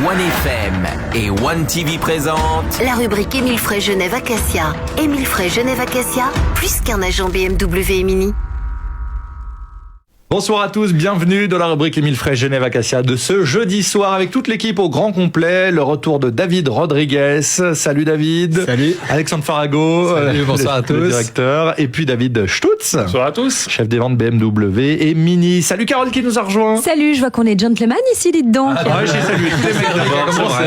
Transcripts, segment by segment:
OneFM et One TV présentent La rubrique Émile Frey Genève Acacia. Émile Frey Genève Acacia, plus qu'un agent BMW et Mini. Bonsoir à tous, bienvenue dans la rubrique Émile Frey Genève Acacia de ce jeudi soir avec toute l'équipe au grand complet. Le retour de David Rodriguez. Salut David. Salut. Alexandre Farago. Salut, bonsoir à tous. Le directeur. Et puis David Stutz. Bonsoir à tous. Chef des ventes BMW et Mini. Salut Carole qui nous a rejoint. Salut, je vois qu'on est gentleman ici, dites donc. Ouais, j'ai salué tous les mecs d'abord.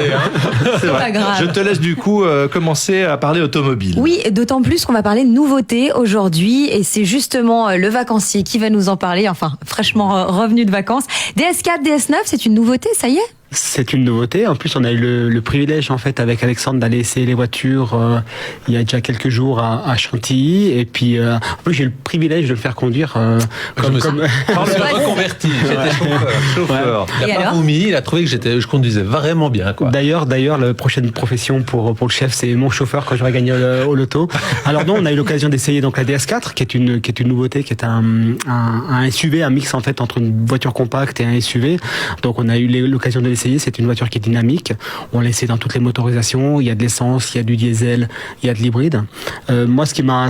C'est vrai. Pas grave. Je te laisse du coup commencer à parler automobile. Oui, d'autant plus qu'on va parler de nouveautés aujourd'hui et c'est justement le vacancier qui va nous en parler, enfin fraîchement revenu de vacances. DS4, DS9, c'est une nouveauté, ça y est ? C'est une nouveauté. En plus, on a eu le privilège, en fait, avec Alexandre, d'aller essayer les voitures il y a déjà quelques jours à Chantilly. Et puis, en plus, j'ai eu le privilège de le faire conduire Je me suis reconverti, j'étais chauffeur. Et Il a pas alors vomi, il a trouvé que je conduisais vraiment bien, quoi. D'ailleurs, la prochaine profession pour le chef, c'est mon chauffeur quand j'aurai gagné au loto. Alors non, on a eu l'occasion d'essayer donc la DS4, qui est une nouveauté, qui est un SUV, un mix en fait entre une voiture compacte et un SUV. Donc on a eu l'occasion de l'essayer. C'est une voiture qui est dynamique. On l'a essayé dans toutes les motorisations. Il y a de l'essence, il y a du diesel, il y a de l'hybride. Moi, ce qui m'a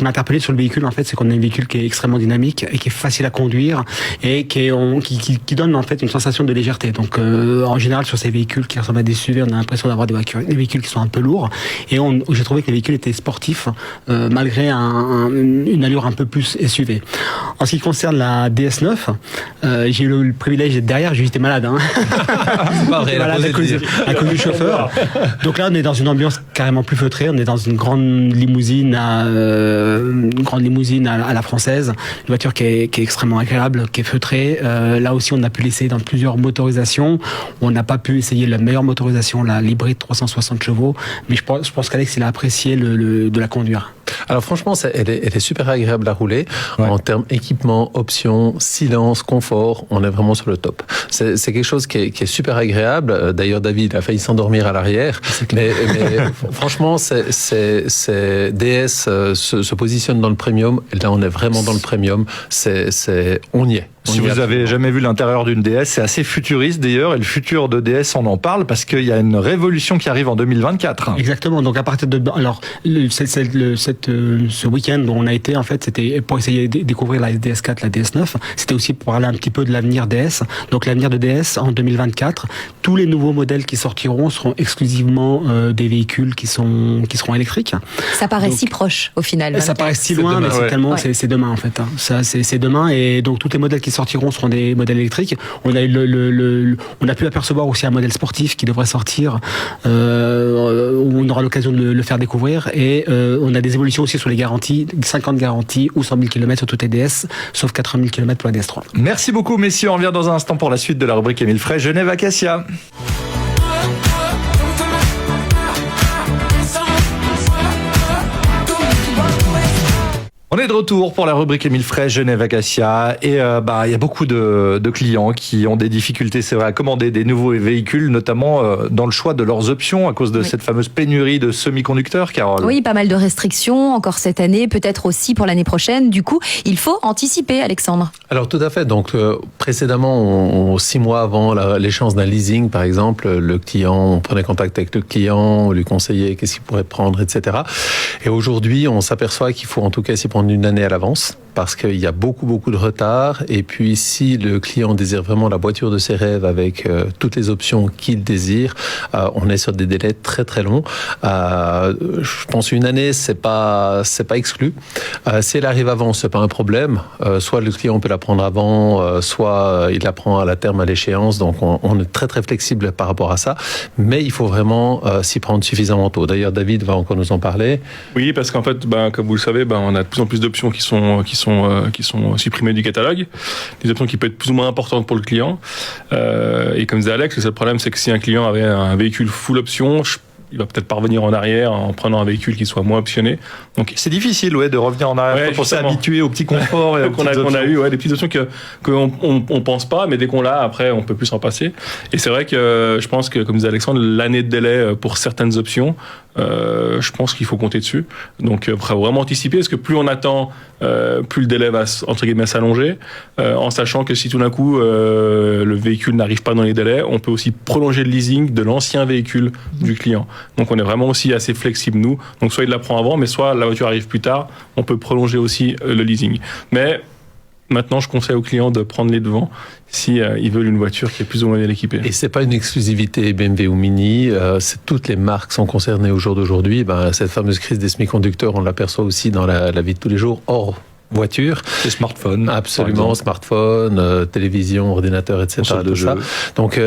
interpellé sur le véhicule, en fait, c'est qu'on a un véhicule qui est extrêmement dynamique et qui est facile à conduire et qui donne en fait une sensation de légèreté. Donc, en général, sur ces véhicules qui ressemblent à des SUV, on a l'impression d'avoir des véhicules qui sont un peu lourds. Et j'ai trouvé que les véhicules étaient sportifs malgré une allure un peu plus SUV. En ce qui concerne la DS9, j'ai eu le privilège d'être derrière. J'étais malade. C'est pas vrai, Voilà, à cause du chauffeur. Donc là, on est dans une ambiance carrément plus feutrée. On est dans une grande limousine à la française. Une voiture qui est extrêmement agréable, qui est feutrée. Là aussi, on a pu l'essayer dans plusieurs motorisations. On n'a pas pu essayer la meilleure motorisation, l'hybride 360 chevaux. Mais je pense qu'Alex, il a apprécié de la conduire. Alors franchement, elle est super agréable à rouler. Ouais. En termes équipement, options, silence, confort, on est vraiment sur le top. C'est quelque chose qui est super agréable. D'ailleurs, David a failli s'endormir à l'arrière. Mais franchement, DS se positionne dans le premium. Et là, on est vraiment dans le premium. On y est. Si vous avez jamais vu l'intérieur d'une DS, c'est assez futuriste d'ailleurs, et le futur de DS, on en parle parce qu'il y a une révolution qui arrive en 2024. Exactement. Donc à partir de ce week-end où on a été, en fait, c'était pour essayer de découvrir la DS4, la DS9. C'était aussi pour parler un petit peu de l'avenir DS. Donc l'avenir de DS en 2024, tous les nouveaux modèles qui sortiront seront exclusivement des véhicules qui seront électriques. Ça paraît si proche au final. 24. Ça paraît si loin, mais c'est tellement, c'est demain en fait. Ça, c'est demain, et donc tous les modèles qui sortiront seront des modèles électriques. On a on a pu apercevoir aussi un modèle sportif qui devrait sortir, où on aura l'occasion de le faire découvrir, et on a des évolutions aussi sur les garanties, 50 garanties ou 100 000 km sur toutes les DS, sauf 80 000 km pour la DS3. Merci beaucoup messieurs, on revient dans un instant pour la suite de la rubrique Émile Frey Genève Acacia. On est de retour pour la rubrique Émile Frey Genève Acacia, et il y a beaucoup de clients qui ont des difficultés, c'est vrai, à commander des nouveaux véhicules, notamment dans le choix de leurs options à cause de cette fameuse pénurie de semi-conducteurs, Carole. Oui, pas mal de restrictions encore cette année, peut-être aussi pour l'année prochaine. Du coup, il faut anticiper, Alexandre. Alors tout à fait. Donc précédemment, 6 mois avant l'échéance d'un leasing, par exemple, on prenait contact avec le client, on lui conseillait qu'est-ce qu'il pourrait prendre, etc. Et aujourd'hui, on s'aperçoit qu'il faut en tout cas s'y prendre une année à l'avance, parce qu'il y a beaucoup de retard. Et puis si le client désire vraiment la voiture de ses rêves avec toutes les options qu'il désire, on est sur des délais très longs. Je pense une année, c'est pas exclu. Si elle arrive avant, c'est pas un problème. Soit le client peut la prendre avant, soit il la prend à la terme, à l'échéance. Donc on est très flexible par rapport à ça, mais il faut vraiment s'y prendre suffisamment tôt. D'ailleurs, David va encore nous en parler. Oui, parce qu'en fait, comme vous le savez, on a de plus en plus d'options qui sont supprimées du catalogue, des options qui peuvent être plus ou moins importantes pour le client. Et comme disait Alex, le seul problème, c'est que si un client avait un véhicule full option, il va peut-être pas revenir en arrière en prenant un véhicule qui soit moins optionné. Donc C'est difficile, de revenir en arrière quand on s'est justement. habitué aux petits conforts et aux qu'on petites a options. eu des petites options qu'on pense pas, mais dès qu'on l'a, après, on peut plus s'en passer. Et c'est vrai que je pense que, comme disait Alexandre, l'année de délai pour certaines options, je pense qu'il faut compter dessus. Donc, vraiment anticiper, parce que plus on attend, plus le délai va, entre guillemets, s'allonger, en sachant que si tout d'un coup, le véhicule n'arrive pas dans les délais, on peut aussi prolonger le leasing de l'ancien véhicule du client. Donc, on est vraiment aussi assez flexible, nous. Donc, soit il la prend avant, mais soit la voiture arrive plus tard, on peut prolonger aussi le leasing. Mais maintenant, je conseille aux clients de prendre les devants si ils veulent une voiture qui est plus ou moins bien équipée. Et c'est pas une exclusivité BMW ou Mini, toutes les marques sont concernées au jour d'aujourd'hui. Cette fameuse crise des semi-conducteurs, on l'aperçoit aussi dans la vie de tous les jours, hors voiture. Les smartphones. Absolument, smartphone, télévision, ordinateur, etc. Console de tout ça. jeu. Donc,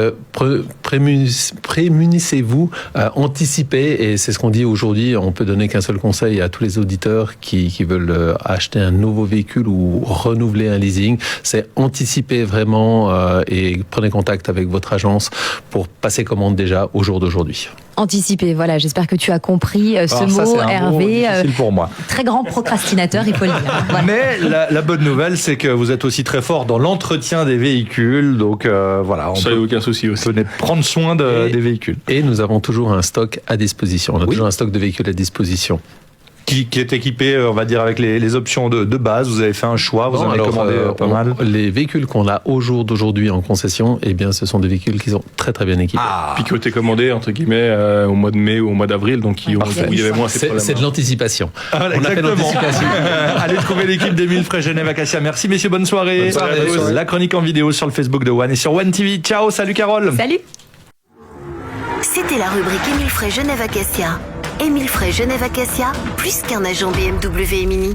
prémunissez-vous, anticipez, et c'est ce qu'on dit aujourd'hui. On peut donner qu'un seul conseil à tous les auditeurs qui veulent acheter un nouveau véhicule ou renouveler un leasing, c'est anticiper vraiment et prenez contact avec votre agence pour passer commande déjà au jour d'aujourd'hui. Anticiper, voilà, j'espère que tu as compris ce Alors ça, mot, c'est un Hervé. mot difficile pour moi. Très grand procrastinateur, il faut le dire. Voilà. Mais la bonne nouvelle, c'est que vous êtes aussi très fort dans l'entretien des véhicules. Donc voilà, on Ça, il n'y a peut aucun souci aussi. prendre soin des véhicules. Et nous avons toujours un stock à disposition. On a Oui. toujours un stock de véhicules à disposition. Qui est équipé, on va dire, avec les options de base. Vous avez fait un choix, vous Non, en avez alors, commandé pas mal. Les véhicules qu'on a au jour d'aujourd'hui en concession, eh bien, ce sont des véhicules qui sont très très bien équipés. Puis qui ont été commandés, entre guillemets, au mois de mai ou au mois d'avril, donc où il y avait moins ces problèmes. C'est de l'anticipation. Ah, On a fait l'anticipation. Allez trouver l'équipe d'Émile Frey, Genève Acacia. Merci messieurs, bonne soirée. Bonne soirée à tous. La chronique en vidéo sur le Facebook de One et sur One TV. Ciao, salut Carole. Salut. C'était la rubrique Émile Frey Genève Acacia. Émile Frey Genève Acacia, plus qu'un agent BMW et Mini.